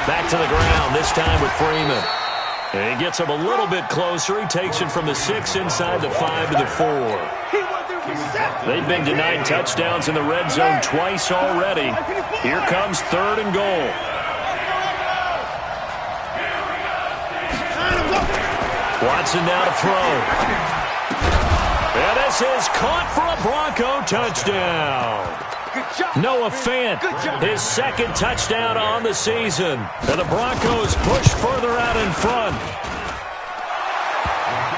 Back to the ground, this time with Freeman. And he gets him a little bit closer. He takes it from the 6 inside the 5 to the 4. They've been denied touchdowns in the red zone twice already. Here comes 3rd and goal. Watson now to throw. And this is caught for a Bronco touchdown. Noah Fant, his 2nd touchdown on the season. And the Broncos push further out in front.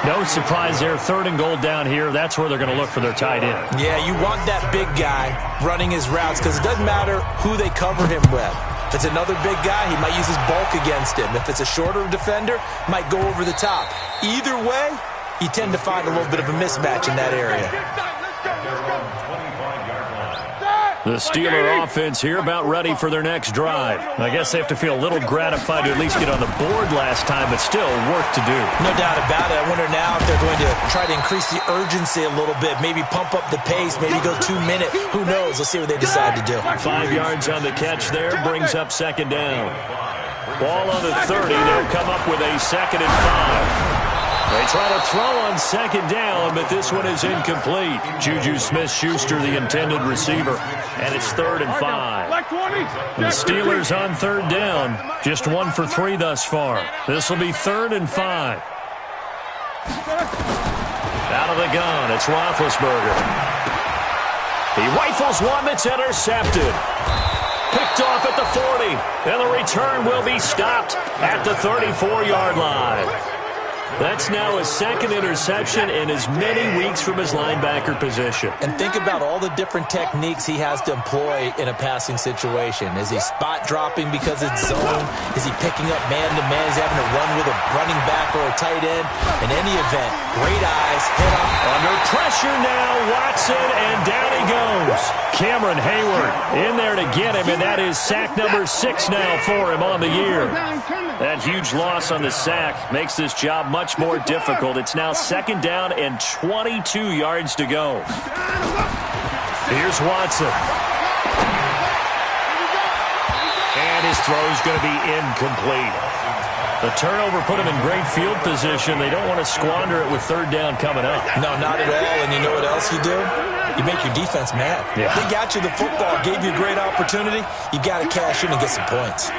No surprise there, 3rd and goal down here. That's where they're going to look for their tight end. Yeah, you want that big guy running his routes because it doesn't matter who they cover him with. If it's another big guy, he might use his bulk against him. If it's a shorter defender, might go over the top. Either way, you tend to find a little bit of a mismatch in that area. The Steeler offense here about ready for their next drive. I guess they have to feel a little gratified to at least get on the board last time, but still work to do. No doubt about it. I wonder now if they're going to try to increase the urgency a little bit, maybe pump up the pace, maybe go 2 minutes. Who knows? Let's see what they decide to do. 5 yards on the catch there, brings up 2nd down. Ball on the 30, they'll come up with a 2nd and 5. They try to throw on 2nd down, but this one is incomplete. Juju Smith-Schuster, the intended receiver, and it's 3rd and 5. The Steelers on 3rd down, just 1 for 3 thus far. This will be 3rd and 5. Out of the gun, it's Roethlisberger. He rifles one that's intercepted. Picked off at the 40, and the return will be stopped at the 34-yard line. That's now his 2nd interception in as many weeks from his linebacker position. And think about all the different techniques he has to employ in a passing situation. Is he spot dropping because it's zone? Is he picking up man-to-man? Is he having to run with a running back or a tight end? In any event, great eyes, hit up. Under pressure now, Watson, and down he goes. Cameron Hayward in there to get him, and that is sack number 6 now for him on the year. That huge loss on the sack makes this job much more difficult. It's now 2nd down and 22 yards to go. Here's Watson. And his throw's going to be incomplete. The turnover put him in great field position. They don't want to squander it with 3rd down coming up. No, not at all. And you know what else you do? You make your defense mad. Yeah. They got you the football, gave you a great opportunity. You got to cash in and get some points.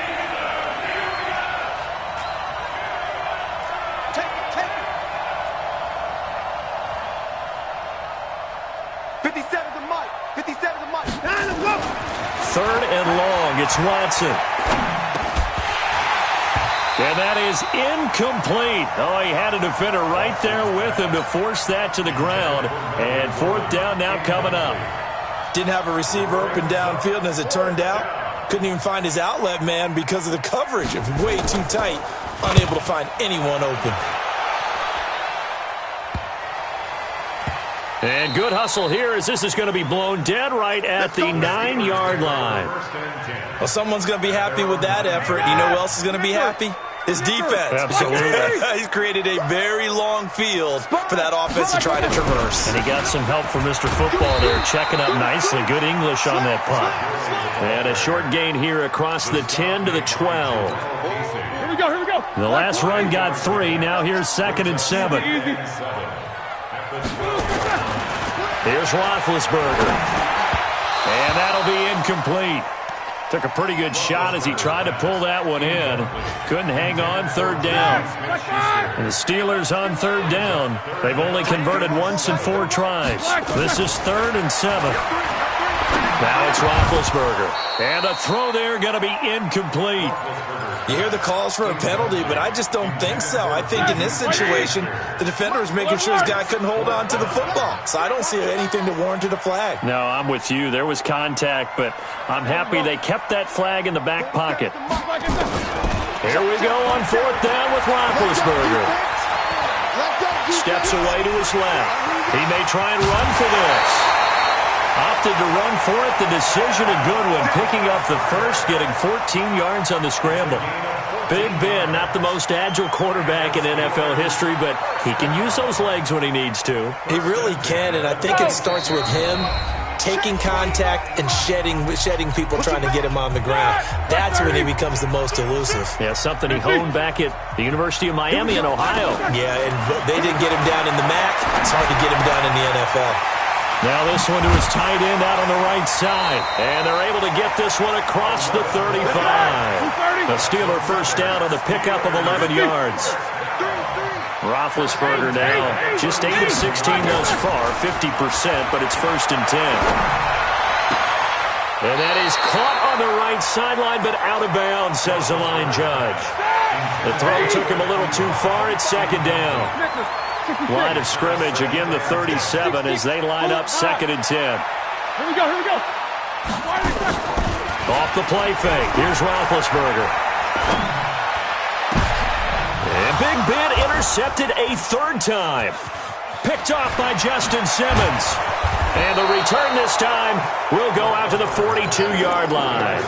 Third and long, it's Watson. And that is incomplete. Oh, he had a defender right there with him to force that to the ground. And 4th down now coming up. Didn't have a receiver open downfield, and as it turned out, couldn't even find his outlet man because of the coverage. It was way too tight, unable to find anyone open. And good hustle here as this is going to be blown dead right at the 9-yard line. Well, someone's going to be happy with that effort. You know who else is going to be happy? His defense. Absolutely. He's created a very long field for that offense to try to traverse. And he got some help from Mr. Football there, checking up nicely. Good English on that punt. And a short gain here across the 10 to the 12. Here we go. The last run got 3. Now here's 2nd and 7. Here's Roethlisberger. And that'll be incomplete. Took a pretty good shot as he tried to pull that one in. Couldn't hang on, 3rd down. And the Steelers on 3rd down. They've only converted once in 4 tries. This is 3rd and 7. Now it's Roethlisberger. And a throw there going to be incomplete. You hear the calls for a penalty, but I just don't think so. I think in this situation, the defender was making sure his guy couldn't hold on to the football. So I don't see anything to warrant a flag. No, I'm with you. There was contact, but I'm happy they kept that flag in the back pocket. Here we go on 4th down with Roethlisberger. Steps away to his left. He may try and run for this. Opted to run for it. The decision a good one. Picking up the first, getting 14 yards on the scramble. Big Ben, not the most agile quarterback in NFL history, but he can use those legs when he needs to. He really can, and I think it starts with him taking contact and shedding people trying to get him on the ground. That's when he becomes the most elusive. Yeah, something he honed back at the University of Miami in Ohio. Yeah, and they didn't get him down in the MAC. It's hard to get him done in the NFL. Now this one to his tight end out on the right side. And they're able to get this one across the 35. The Steeler first down on the pickup of 11 yards. Roethlisberger now just 8 of 16 thus far, 50%, but it's 1st and 10. And that is caught on the right sideline, but out of bounds, says the line judge. The throw took him a little too far. It's 2nd down. Line of scrimmage, again the 37 as they line up 2nd and 10. Here we go, here we go. Off the play fake. Here's Roethlisberger. And Big Ben intercepted a 3rd time. Picked off by Justin Simmons. And the return this time will go out to the 42-yard line.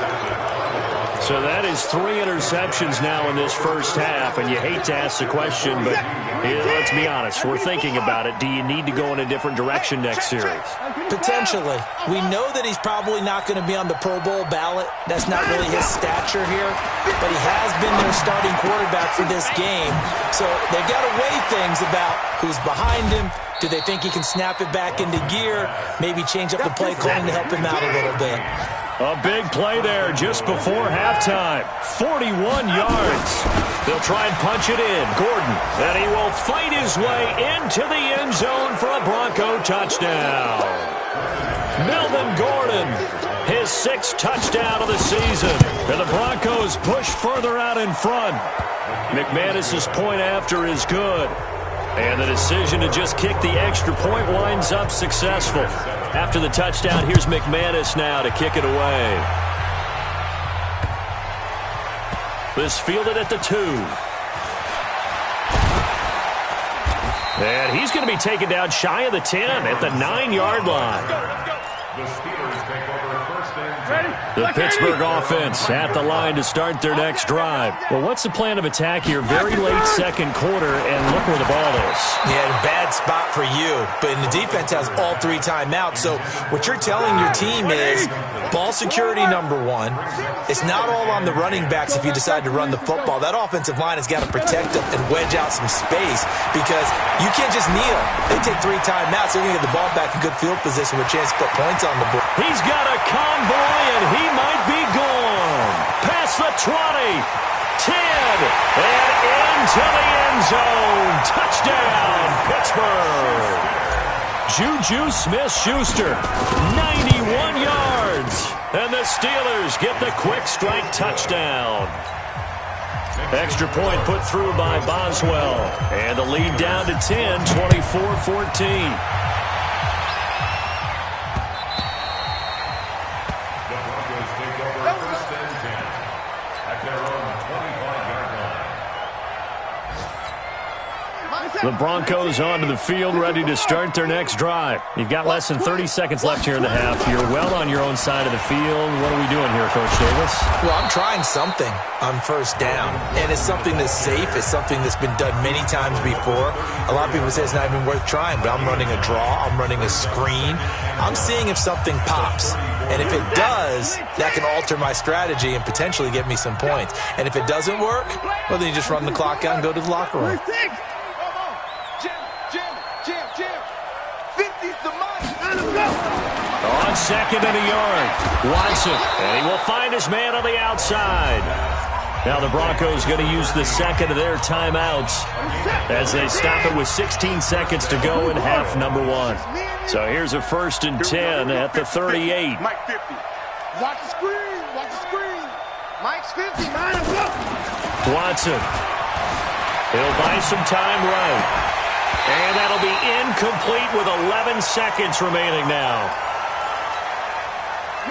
So that is 3 interceptions now in this first half, and you hate to ask the question, but let's be honest, we're thinking about it. Do you need to go in a different direction next series? Potentially. We know that he's probably not going to be on the Pro Bowl ballot. That's not really his stature here, but he has been their starting quarterback for this game. So they've got to weigh things about who's behind him. Do they think he can snap it back into gear? Maybe change up the play calling to help him out a little bit. A big play there just before halftime. 41 yards. They'll try and punch it in. Gordon, and he will fight his way into the end zone for a Bronco touchdown. Melvin Gordon, his 6th touchdown of the season. And the Broncos push further out in front. McManus's point after is good. And the decision to just kick the extra point winds up successful. After the touchdown, here's McManus now to kick it away. This fielded at the 2. And he's going to be taken down shy of the 10 at the 9-yard line. The Pittsburgh offense at the line to start their next drive. Well, what's the plan of attack here? Very late 2nd quarter, and look where the ball is. Yeah, bad spot for you. But the defense has all 3 timeouts. So what you're telling your team is ball security number 1. It's not all on the running backs if you decide to run the football. That offensive line has got to protect them and wedge out some space because you can't just kneel. They take 3 timeouts. They're going to get the ball back in good field position with a chance to put points on the board. He's got a convoy, and he might be gone. Past the 20, 10, and into the end zone. Touchdown, Pittsburgh. Juju Smith-Schuster, 91 yards. And the Steelers get the quick strike touchdown. Extra point put through by Boswell. And the lead down to 10, 24-14. The Broncos onto the field, ready to start their next drive. You've got less than 30 seconds left here in the half. You're well on your own side of the field. What are we doing here, Coach Davis? Well, I'm trying something on 1st down, and it's something that's safe. It's something that's been done many times before. A lot of people say it's not even worth trying, but I'm running a draw. I'm running a screen. I'm seeing if something pops. And if it does, that can alter my strategy and potentially get me some points. And if it doesn't work, well, then you just run the clock out and go to the locker room. On 2nd and a yard, Watson, and he will find his man on the outside. Now the Broncos going to use the 2nd of their timeouts as they stop it with 16 seconds to go in half number 1. So here's a 1st and 10 at the 38. Mike 50. Watch the screen. Watch the screen. Mike's 50. Line him up. Watson. He'll buy some time right. And that'll be incomplete with 11 seconds remaining now.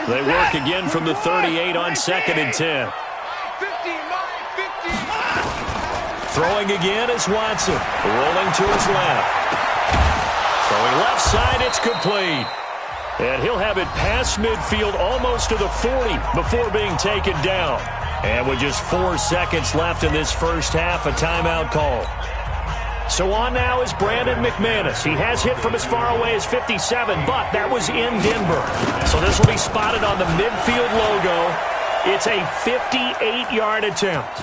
They work again from the 38 on 2nd and 10. 50, Mike, 50. Throwing again is Watson. Rolling to his left. Throwing left side, it's complete. And he'll have it past midfield almost to the 40 before being taken down. And with just 4 seconds left in this first half, a timeout call. So on now is Brandon McManus. He has hit from as far away as 57, but that was in Denver. So this will be spotted on the midfield logo. It's a 58-yard attempt.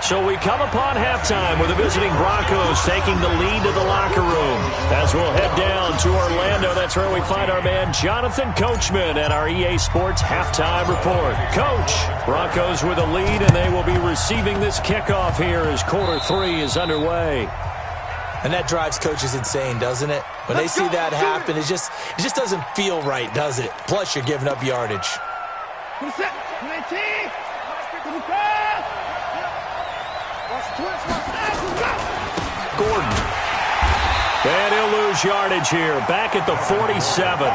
So we come upon halftime with the visiting Broncos taking the lead to the locker room. As we'll head down to Orlando, that's where we find our man Jonathan Coachman at our EA Sports Halftime Report. Coach, Broncos with a lead, and they will be receiving this kickoff here as quarter 3 is underway. And that drives coaches insane, doesn't it? When they see that happen, it just doesn't feel right, does it? Plus, you're giving up yardage. Gordon. And he'll lose yardage here. Back at the 47.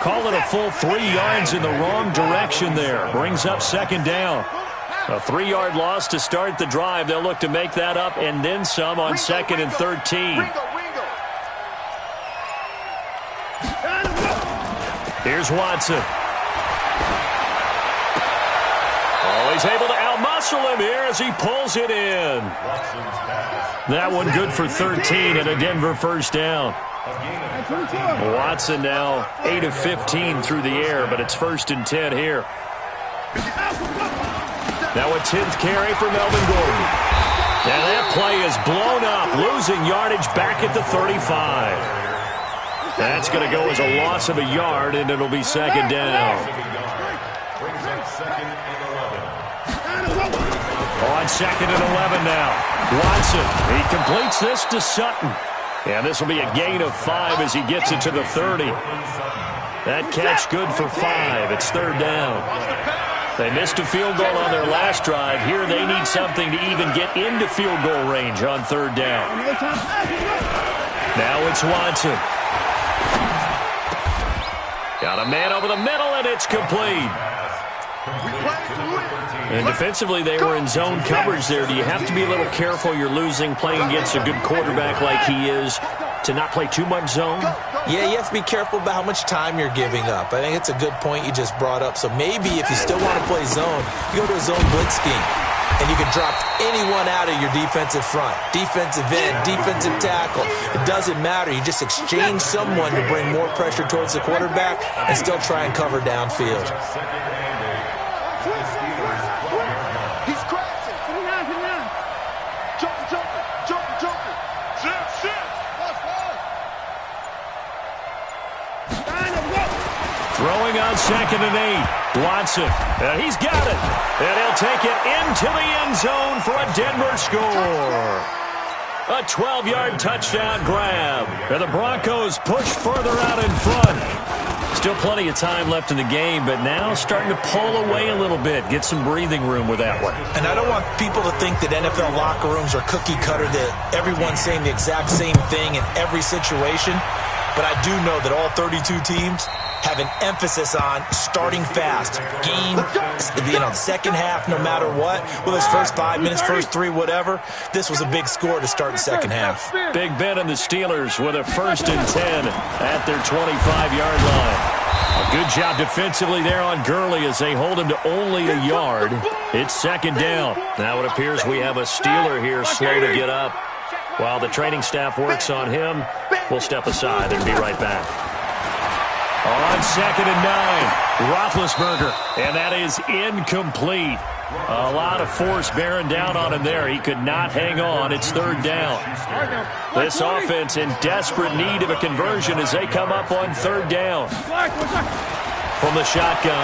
Call it a full 3 yards in the wrong direction there. Brings up second down. A 3-yard loss to start the drive. They'll look to make that up and then some on second and 13. Here's Watson. Oh, he's able to outmuscle him here as he pulls it in. That one good for 13 and a Denver first down. Watson now 8 of 15 through the air, but it's 1st and 10 here. Now a 10th carry for Melvin Gordon. And that play is blown up, losing yardage back at the 35. That's going to go as a loss of a yard, and it'll be second down. On second and 11 now. Watson, he completes this to Sutton. And this will be a gain of 5 as he gets it to the 30. That catch good for 5. It's third down. They missed a field goal on their last drive. Here they need something to even get into field goal range on third down. Now it's Watson. Got a man over the middle, and it's complete. And defensively, they were in zone coverage there. Do you have to be a little careful? You're losing, playing against a good quarterback like he is, to not play too much zone? Yeah, you have to be careful about how much time you're giving up. I think it's a good point you just brought up. So maybe if you still want to play zone, you go to a zone blitz scheme. And you can drop anyone out of your defensive front, defensive end, defensive tackle. It doesn't matter. You just exchange someone to bring more pressure towards the quarterback and still try and cover downfield. He's crashing. Jumping. Throwing on second and 8. Watson. He's got it. And he'll take it into the end zone for a Denver score. A 12-yard touchdown grab. And the Broncos push further out in front. Still plenty of time left in the game, but now starting to pull away a little bit. Get some breathing room with that one. And I don't want people to think that NFL locker rooms are cookie cutter, that everyone's saying the exact same thing in every situation. But I do know that all 32 teams have an emphasis on starting fast. Second half, no matter what. Well, his first 5 minutes, first 3, whatever. This was a big score to start the second half. Big Ben and the Steelers with a 1st and 10 at their 25-yard line. A good job defensively there on Gurley as they hold him to only a yard. It's second down. Now it appears we have a Steeler here slow to get up. While the training staff works on him, we'll step aside and be right back. On second and 9, Roethlisberger, and that is incomplete. A lot of force bearing down on him there. He could not hang on. It's third down. This offense in desperate need of a conversion as they come up on third down. From the shotgun.